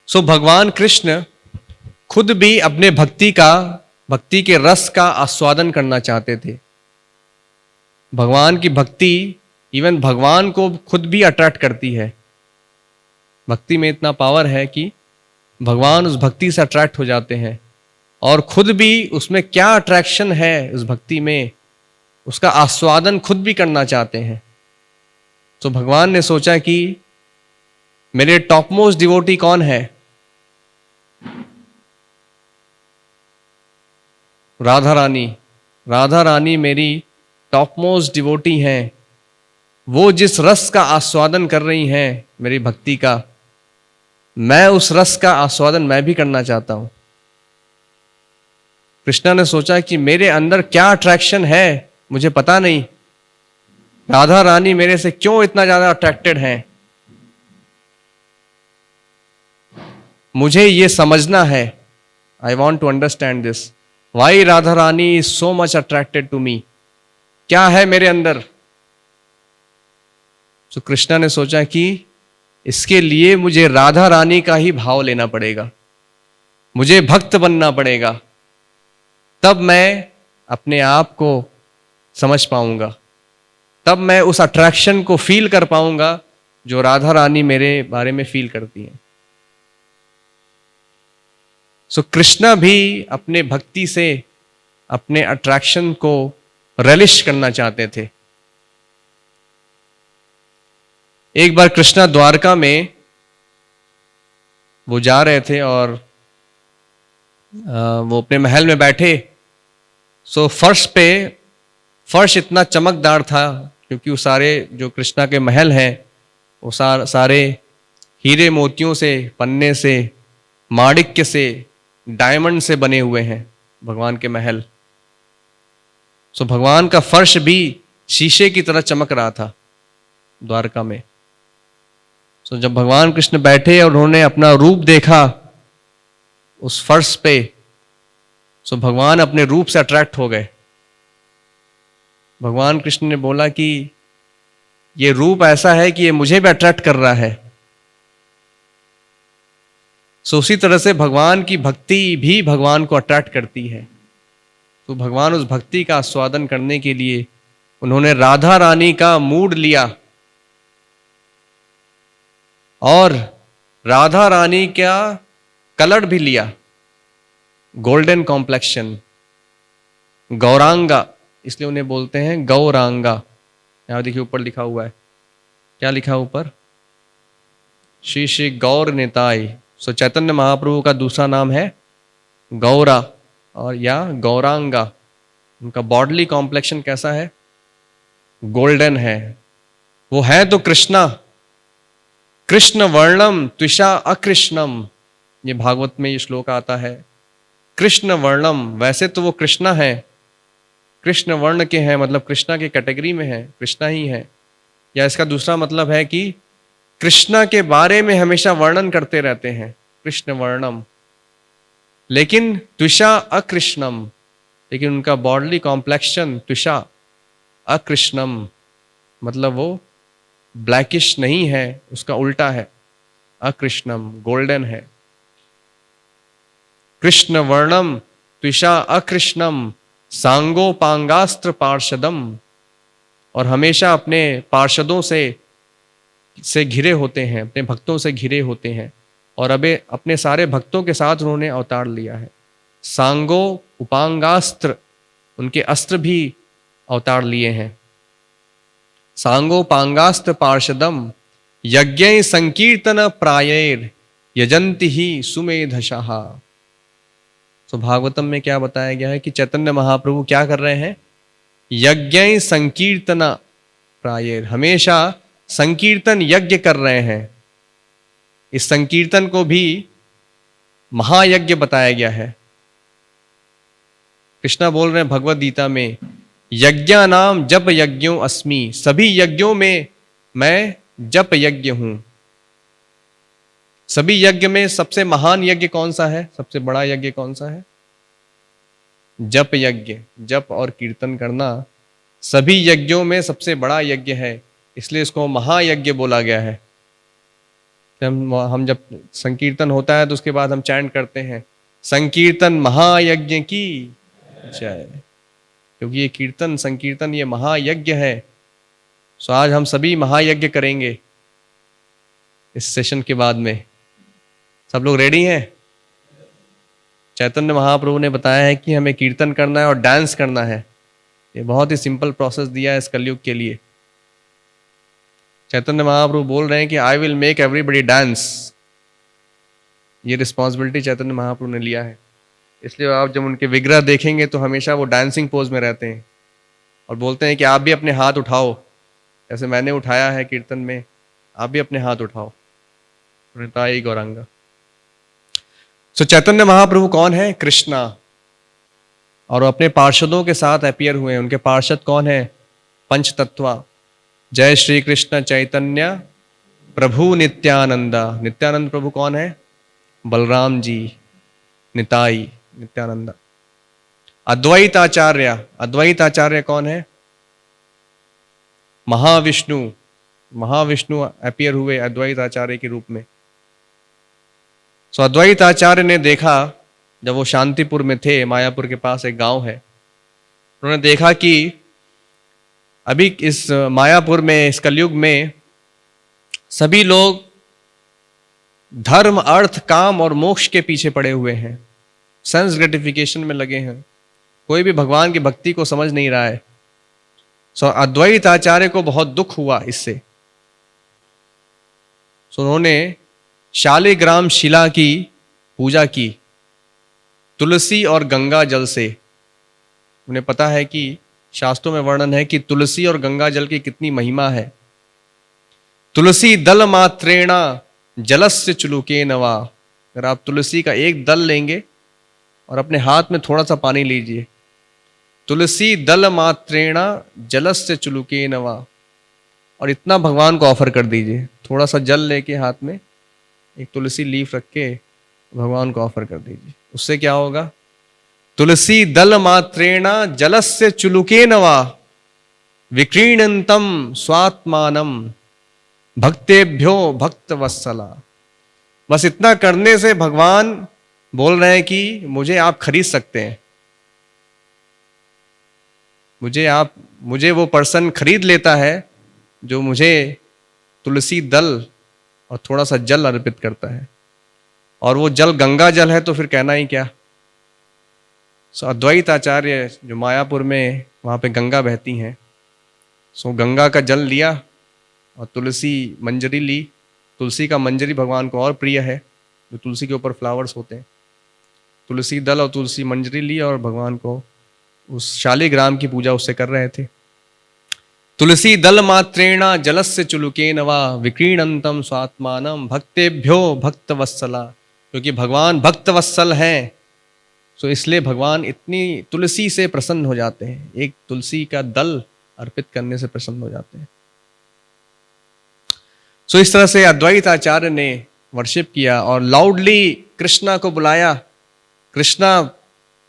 भगवान कृष्ण खुद भी अपने भक्ति के रस का आस्वादन करना चाहते थे। भगवान की भक्ति इवन भगवान को खुद भी अट्रैक्ट करती है। भक्ति में इतना पावर है कि भगवान उस भक्ति से अट्रैक्ट हो जाते हैं और खुद भी उसमें क्या अट्रैक्शन है उस भक्ति में, उसका आस्वादन खुद भी करना चाहते हैं। तो भगवान ने सोचा कि मेरे टॉप मोस्ट डिवोटी कौन है? राधा रानी। राधा रानी मेरी टॉप मोस्ट डिवोटी हैं। वो जिस रस का आस्वादन कर रही हैं मेरी भक्ति का, मैं उस रस का आस्वादन मैं भी करना चाहता हूं। कृष्णा ने सोचा कि मेरे अंदर क्या अट्रैक्शन है मुझे पता नहीं, राधा रानी मेरे से क्यों इतना ज्यादा अट्रैक्टेड हैं, मुझे ये समझना है। I want to understand this. Why Radha Rani is so much attracted to me? क्या है मेरे अंदर? तो कृष्णा ने सोचा कि इसके लिए मुझे राधा रानी का ही भाव लेना पड़ेगा, मुझे भक्त बनना पड़ेगा, तब मैं अपने आप को समझ पाऊंगा, तब मैं उस अट्रैक्शन को फील कर पाऊंगा जो राधा रानी मेरे बारे में फील करती हैं। कृष्णा भी अपने भक्ति से अपने अट्रैक्शन को रेलिश करना चाहते थे। एक बार कृष्णा द्वारका में वो जा रहे थे और वो अपने महल में बैठे। फर्श इतना चमकदार था क्योंकि वो सारे जो कृष्णा के महल हैं वो सारे हीरे मोतियों से, पन्ने से, माणिक्य से, डायमंड से बने हुए हैं भगवान के महल। भगवान का फर्श भी शीशे की तरह चमक रहा था द्वारका में। जब भगवान कृष्ण बैठे और उन्होंने अपना रूप देखा उस फर्श पे, भगवान अपने रूप से अट्रैक्ट हो गए। भगवान कृष्ण ने बोला कि ये रूप ऐसा है कि ये मुझे भी अट्रैक्ट कर रहा है। उसी तरह से भगवान की भक्ति भी भगवान को अट्रैक्ट करती है। तो भगवान उस भक्ति का आस्वादन करने के लिए उन्होंने राधा रानी का मूड लिया और राधा रानी का कलर भी लिया, गोल्डन कॉम्प्लेक्शन, गौरांगा, इसलिए उन्हें बोलते हैं गौरांगा। यहां देखिए ऊपर लिखा हुआ है, क्या लिखा ऊपर? श्री श्री गौर निताई। चैतन्य महाप्रभु का दूसरा नाम है गौरा और या गौरांगा। उनका बॉडली कॉम्प्लेक्शन कैसा है? गोल्डन है। वो है तो कृष्णा। कृष्ण वर्णम त्विषा अकृष्णम, ये भागवत में ये श्लोक आता है। कृष्ण वर्णम, वैसे तो वो कृष्णा है, कृष्ण वर्ण के हैं, मतलब कृष्णा के कैटेगरी में है, कृष्णा ही है। या इसका दूसरा मतलब है कि कृष्णा के बारे में हमेशा वर्णन करते रहते हैं, कृष्ण वर्णम। लेकिन त्विषा अकृष्णम, लेकिन उनका बॉडली कॉम्प्लेक्शन त्विषा अकृष्णम, मतलब वो ब्लैकिश नहीं है, उसका उल्टा है, अकृष्णम, गोल्डन है। कृष्ण वर्णम त्विषा अकृष्णम सांगोपांगास्त्र पार्षदम, और हमेशा अपने पार्षदों से घिरे होते हैं, अपने भक्तों से घिरे होते हैं। और अबे अपने सारे भक्तों के साथ उन्होंने अवतार लिया है। सांगो उपांगास्त्र, उनके अस्त्र भी अवतार लिए हैं। सांगोपांगास्त्र पार्षदम यज्ञ संकीर्तन प्रायैर यजंति ही सुमेधशः। तो भागवतम में क्या बताया गया है कि चैतन्य महाप्रभु क्या कर रहे हैं? यज्ञ संकीर्तन प्रायैर, हमेशा संकीर्तन यज्ञ कर रहे हैं। इस संकीर्तन को भी महायज्ञ बताया गया है। कृष्णा बोल रहे हैं भगवद गीता में, यज्ञानाम जप यज्ञो अस्मि, सभी यज्ञों में मैं जप यज्ञ हूं। सभी यज्ञ में सबसे महान यज्ञ कौन सा है? सबसे बड़ा यज्ञ कौन सा है? जप यज्ञ। जप और कीर्तन करना सभी यज्ञों में सबसे बड़ा यज्ञ है, इसलिए इसको महायज्ञ बोला गया है। तो हम जब संकीर्तन होता है तो उसके बाद हम चैंट करते हैं संकीर्तन महायज्ञ की जय, क्योंकि ये कीर्तन संकीर्तन ये महायज्ञ है। सो आज हम सभी महायज्ञ करेंगे इस सेशन के बाद में। सब लोग रेडी हैं? चैतन्य महाप्रभु ने बताया है कि हमें कीर्तन करना है और डांस करना है। ये बहुत ही सिंपल प्रोसेस दिया है इस कलयुग के लिए। चैतन्य महाप्रभु बोल रहे हैं कि I will make everybody dance. ये रिस्पॉन्सिबिलिटी चैतन्य महाप्रभु ने लिया है। इसलिए आप जब उनके विग्रह देखेंगे तो हमेशा वो डांसिंग पोज में रहते हैं और बोलते हैं कि आप भी अपने हाथ उठाओ, जैसे मैंने उठाया है कीर्तन में, आप भी अपने हाथ उठाओ। निताई गौरांगा। सो चैतन्य महाप्रभु कौन है? कृष्णा। और वो अपने पार्षदों के साथ अपीयर हुए हैं। उनके पार्षद कौन है? पंच तत्वा। जय श्री कृष्ण चैतन्य प्रभु नित्यानंदा। नित्यानंद प्रभु कौन है? बलराम जी, निताई नित्यानंदा। अद्वैत आचार्य। अद्वैत आचार्य कौन है? महाविष्णु। महाविष्णु अपीयर हुए अद्वैत आचार्य के रूप में। सो अद्वैत आचार्य ने देखा, जब वो शांतिपुर में थे, मायापुर के पास एक गांव है, उन्होंने देखा कि अभी इस मायापुर में, इस कलयुग में सभी लोग धर्म, अर्थ, काम और मोक्ष के पीछे पड़े हुए हैं, सेंस ग्रेटिफिकेशन में लगे हैं। कोई भी भगवान की भक्ति को समझ नहीं रहा है। सो अद्वैत आचार्य को बहुत दुख हुआ इससे। सो उन्होंने शालिग्राम शिला की पूजा की, तुलसी और गंगा जल से। उन्हें पता है कि शास्त्रों में वर्णन है कि तुलसी और गंगा जल की कितनी महिमा है। तुलसी दल मात्रेणा जलस्य चुलुके नवा। अगर आप तुलसी का एक दल लेंगे और अपने हाथ में थोड़ा सा पानी लीजिए, तुलसी दल मात्रेणा जलस्य चुलुके नवा, और इतना भगवान को ऑफर कर दीजिए। थोड़ा सा जल लेके हाथ में एक तुलसी लीफ रख के भगवान को ऑफर कर दीजिए। उससे क्या होगा? तुलसी दल मात्रेणा जलस्य चुलुके नवा विक्रीणंतम स्वात्मानम भक्तेभ्यो भक्त वत्सला। बस इतना करने से भगवान बोल रहे हैं कि मुझे आप खरीद सकते हैं, मुझे वो पर्सन खरीद लेता है जो मुझे तुलसी दल और थोड़ा सा जल अर्पित करता है। और वो जल गंगा जल है तो फिर कहना ही क्या। सो अद्वैत आचार्य जो मायापुर में, वहाँ पे गंगा बहती हैं, सो गंगा का जल लिया और तुलसी मंजरी ली। तुलसी का मंजरी भगवान को और प्रिय है, जो तुलसी के ऊपर फ्लावर्स होते हैं। तुलसी दल और तुलसी मंजरी ली और भगवान को उस शालिग्राम की पूजा उससे कर रहे थे। तुलसी दल मात्रेणा जलस्य चुलुके नवा विक्रीणंतम स्वात्मानम भक्तेभ्यो भक्त वत्सला। क्योंकि भगवान भक्त वत्सल हैं, सो इसलिए भगवान इतनी तुलसी से प्रसन्न हो जाते हैं। एक तुलसी का दल अर्पित करने से प्रसन्न हो जाते हैं। सो इस तरह से अद्वैत आचार्य ने वर्शिप किया और लाउडली कृष्णा को बुलाया। कृष्णा,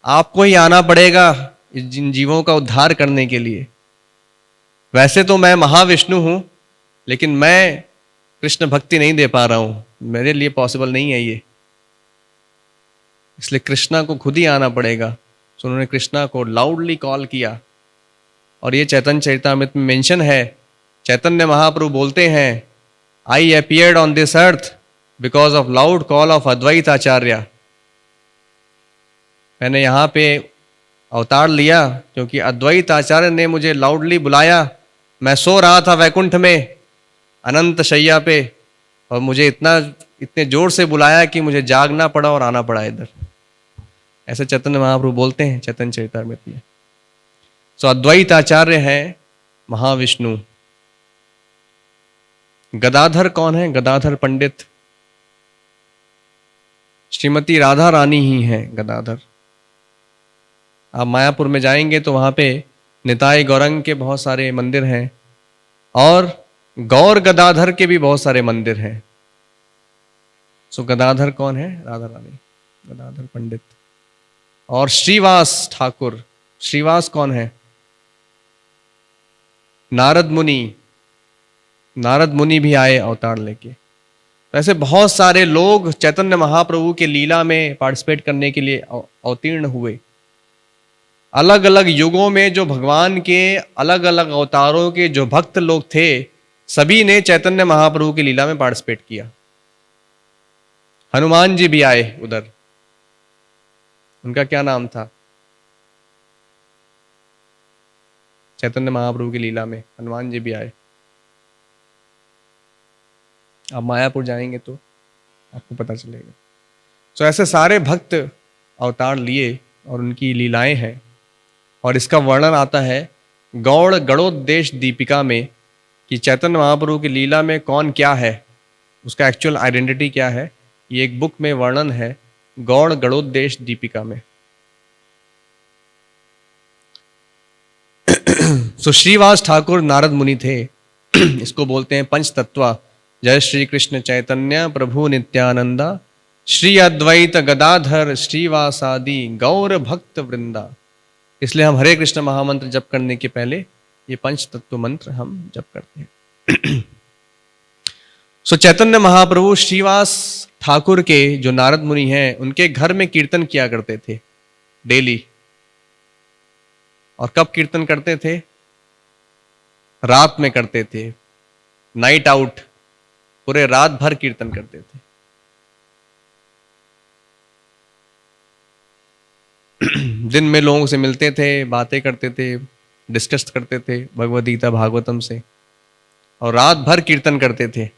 आपको ही आना पड़ेगा जिन जीवों का उद्धार करने के लिए। वैसे तो मैं महाविष्णु हूं, लेकिन मैं कृष्ण भक्ति नहीं दे पा रहा हूं, मेरे लिए पॉसिबल नहीं है ये, इसलिए कृष्णा को खुद ही आना पड़ेगा। तो उन्होंने कृष्णा को लाउडली कॉल किया। और ये चैतन्य चरितामृत में मेंशन है। चैतन्य महाप्रभु बोलते हैं, I appeared on this earth because of loud call of Advaita Acharya. मैंने यहाँ पे अवतार लिया क्योंकि अद्वैत आचार्य ने मुझे लाउडली बुलाया। मैं सो रहा था वैकुंठ में अनंत शैया पे, और मुझे इतने जोर से बुलाया कि मुझे जागना पड़ा और आना पड़ा इधर। ऐसे चैतन्य महाप्रभु बोलते हैं चैतन्य चरितामृत में। सो अद्वैत आचार्य है महाविष्णु। गदाधर कौन है? गदाधर पंडित श्रीमती राधा रानी ही है गदाधर। आप मायापुर में जाएंगे तो वहां पे निताई गौरंग के बहुत सारे मंदिर हैं और गौर गदाधर के भी बहुत सारे मंदिर हैं। सो गदाधर कौन है? राधा रानी, गदाधर पंडित। और श्रीवास ठाकुर। श्रीवास कौन है? नारद मुनि। नारद मुनि भी आए अवतार लेके। तो ऐसे बहुत सारे लोग चैतन्य महाप्रभु के लीला में पार्टिसिपेट करने के लिए अवतीर्ण हुए। अलग अलग युगों में जो भगवान के अलग अलग अवतारों के जो भक्त लोग थे, सभी ने चैतन्य महाप्रभु की लीला में पार्टिसिपेट किया। हनुमान जी भी आए उधर, उनका क्या नाम था? चैतन्य महाप्रभु की लीला में हनुमान जी भी आए। आप मायापुर जाएंगे तो आपको पता चलेगा। तो ऐसे सारे भक्त अवतार लिए और उनकी लीलाएं हैं, और इसका वर्णन आता है गौड़ गणोद्देश दीपिका में कि चैतन्य महाप्रभु की लीला में कौन क्या है, उसका एक्चुअल आइडेंटिटी क्या है, ये एक बुक में वर्णन है गौड़ गणोद्देश दीपिका में। सो श्रीवास ठाकुर नारद मुनि थे। इसको बोलते हैं पंच तत्वा। जय श्री कृष्ण चैतन्य प्रभु नित्यानंदा, श्री अद्वैत गदाधर श्रीवासादि गौर भक्त वृंदा। इसलिए हम हरे कृष्ण महामंत्र जप करने के पहले ये पंच तत्व मंत्र हम जप करते हैं। सो चैतन्य महाप्रभु श्रीवास ठाकुर के जो नारद मुनि हैं, उनके घर में कीर्तन किया करते थे डेली। और कब कीर्तन करते थे? रात में करते थे, नाइट आउट, पूरे रात भर कीर्तन करते थे। दिन में लोगों से मिलते थे, बातें करते थे, डिस्कस करते थे भगवद गीता भागवतम से, और रात भर कीर्तन करते थे।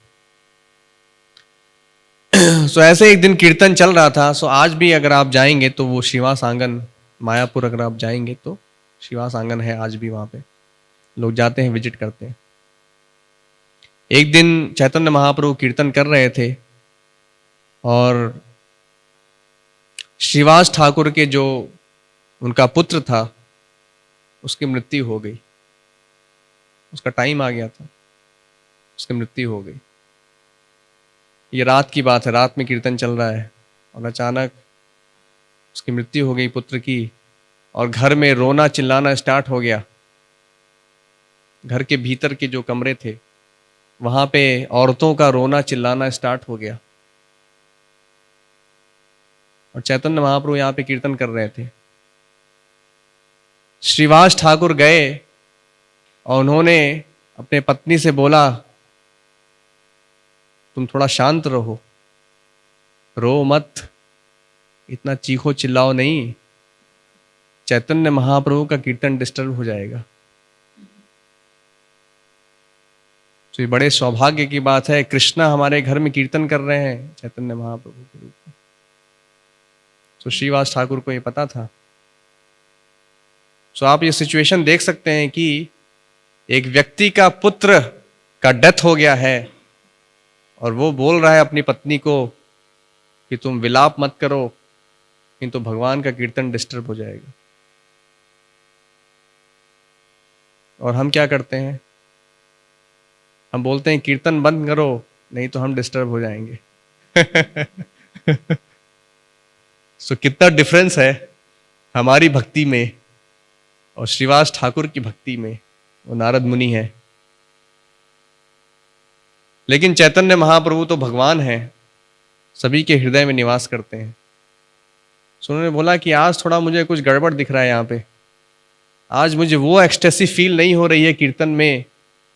सो ऐसे एक दिन कीर्तन चल रहा था। सो आज भी अगर आप जाएंगे तो वो श्रीवास आंगन, मायापुर अगर आप जाएंगे तो श्रीवास आंगन है, आज भी वहां पे लोग जाते हैं, विजिट करते हैं। एक दिन चैतन्य महाप्रभु कीर्तन कर रहे थे और श्रीवास ठाकुर के जो उनका पुत्र था, उसकी मृत्यु हो गई। उसका टाइम आ गया था, उसकी मृत्यु हो गई। ये रात की बात है, रात में कीर्तन चल रहा है और अचानक उसकी मृत्यु हो गई पुत्र की। और घर में रोना चिल्लाना स्टार्ट हो गया। घर के भीतर के जो कमरे थे वहां पे औरतों का रोना चिल्लाना स्टार्ट हो गया। और चैतन्य महाप्रभु यहाँ पे कीर्तन कर रहे थे। श्रीवास ठाकुर गए और उन्होंने अपने पत्नी से बोला, तुम थोड़ा शांत रहो, रो मत, इतना चीखो चिल्लाओ नहीं, चैतन्य महाप्रभु का कीर्तन डिस्टर्ब हो जाएगा। तो ये बड़े सौभाग्य की बात है, कृष्णा हमारे घर में कीर्तन कर रहे हैं चैतन्य महाप्रभु के रूप में। तो श्रीवास ठाकुर को ये पता था। सो आप ये सिचुएशन देख सकते हैं कि एक व्यक्ति का पुत्र का डेथ हो गया है और वो बोल रहा है अपनी पत्नी को कि तुम विलाप मत करो, किंतु भगवान का कीर्तन डिस्टर्ब हो जाएगा। और हम क्या करते हैं? हम बोलते हैं कीर्तन बंद करो, नहीं तो हम डिस्टर्ब हो जाएंगे। सो कितना डिफरेंस है हमारी भक्ति में और श्रीवास ठाकुर की भक्ति में। वो नारद मुनि है, लेकिन चैतन्य महाप्रभु तो भगवान है, सभी के हृदय में निवास करते हैं। सो उन्होंने बोला कि आज थोड़ा मुझे कुछ गड़बड़ दिख रहा है यहाँ पे। आज मुझे वो एक्सटेसी फील नहीं हो रही है कीर्तन में,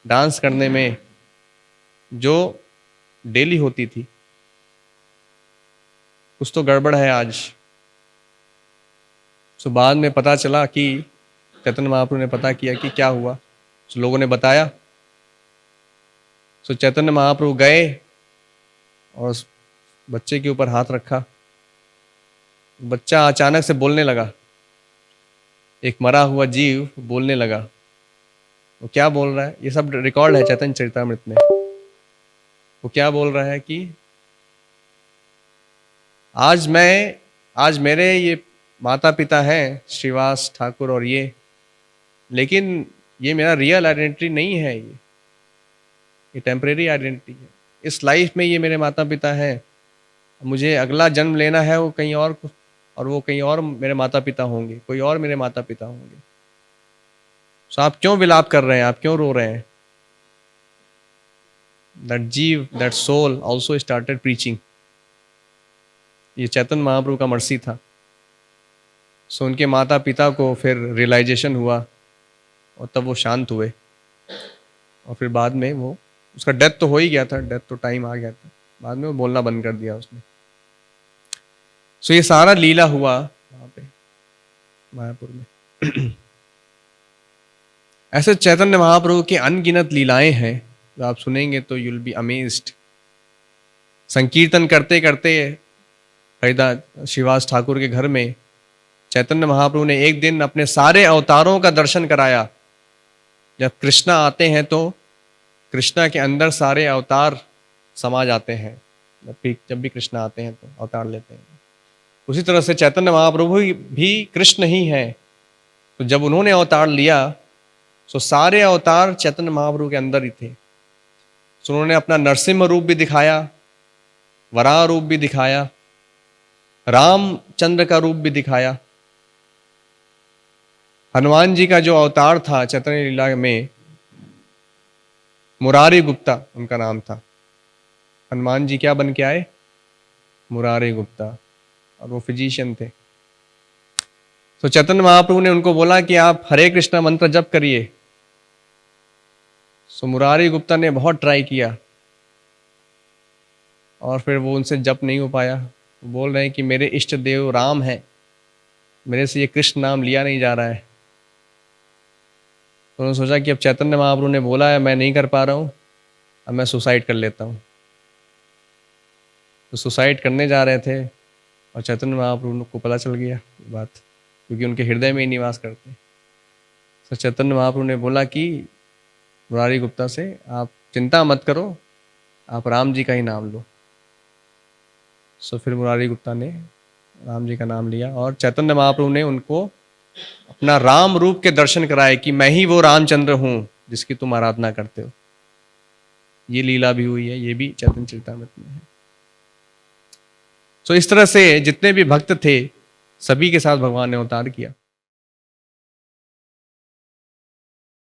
डांस करने में, जो डेली होती थी। कुछ तो गड़बड़ है आज। सो बाद में पता चला कि चैतन्य महाप्रभु ने पता किया कि क्या हुआ। सो लोगों ने बताया। सो चैतन्य महाप्रभु गए और उस बच्चे के ऊपर हाथ रखा। बच्चा अचानक से बोलने लगा। एक मरा हुआ जीव बोलने लगा। वो क्या बोल रहा है? ये सब रिकॉर्ड है चैतन्य चरितामृत में। वो क्या बोल रहा है कि आज मेरे ये माता पिता हैं श्रीवास ठाकुर और ये, लेकिन ये मेरा रियल आइडेंटिटी नहीं है। ये टेम्परेरी आइडेंटिटी है। इस लाइफ में ये मेरे माता पिता हैं, मुझे अगला जन्म लेना है वो कहीं और वो कहीं और मेरे माता पिता होंगे, कोई और मेरे माता पिता होंगे। तो आप क्यों विलाप कर रहे हैं? आप क्यों रो रहे हैं? That jiva, that soul also started preaching. ये चैतन्य महाप्रभु का मर्सी था। सो उनके माता पिता को फिर रियलाइजेशन हुआ और तब वो शांत हुए, और फिर बाद में वो, उसका डेथ तो हो ही गया था, डेथ तो टाइम आ गया था, बाद में वो बोलना बंद कर दिया उसने। सो ये सारा लीला हुआ वहाँ पे मायापुर में। ऐसे चैतन्य महाप्रभु की अनगिनत लीलाएं हैं जो आप सुनेंगे तो यू विल बी अमेज्ड। संकीर्तन करते करते हरिदास श्रीवास ठाकुर के घर में चैतन्य महाप्रभु ने एक दिन अपने सारे अवतारों का दर्शन कराया। जब कृष्णा आते हैं तो कृष्णा के अंदर सारे अवतार समा जाते हैं, जब भी कृष्णा आते हैं तो अवतार लेते हैं। उसी तरह से चैतन्य महाप्रभु भी कृष्ण ही हैं। तो जब उन्होंने अवतार लिया तो सारे अवतार चैतन्य महाप्रभु के अंदर ही थे। तो उन्होंने अपना नरसिम्ह रूप भी दिखाया, वराह रूप भी दिखाया, रामचंद्र का रूप भी दिखाया। हनुमान जी का जो अवतार था चैतन्य लीला में, मुरारी गुप्ता उनका नाम था। हनुमान जी क्या बन के आए? मुरारी गुप्ता, और वो फिजिशियन थे। तो चैतन्य महाप्रभु ने उनको बोला कि आप हरे कृष्णा मंत्र जप करिए। सो मुरारी गुप्ता ने बहुत ट्राई किया और फिर वो उनसे जप नहीं हो पाया। वो बोल रहे हैं कि मेरे इष्ट देव राम है, मेरे से ये कृष्ण नाम लिया नहीं जा रहा है। तो उन्होंने सोचा कि अब चैतन्य महाप्रभु ने बोला है, मैं नहीं कर पा रहा हूँ, अब मैं सुसाइड कर लेता हूँ। तो सुसाइड करने जा रहे थे और चैतन्य महाप्रभु को पता चल गया ये बात, क्योंकि उनके हृदय में ही निवास करते। तो चैतन्य महाप्रभु ने बोला कि मुरारी गुप्ता से, आप चिंता मत करो, आप राम जी का ही नाम लो। सो फिर मुरारी गुप्ता ने राम जी का नाम लिया और चैतन्य महाप्रभु ने उनको अपना राम रूप के दर्शन कराए कि मैं ही वो रामचंद्र हूँ जिसकी तुम आराधना करते हो। ये लीला भी हुई है, ये भी चैतन्य चरितामृत में है। सो इस तरह से जितने भी भक्त थे सभी के साथ भगवान ने अवतार किया।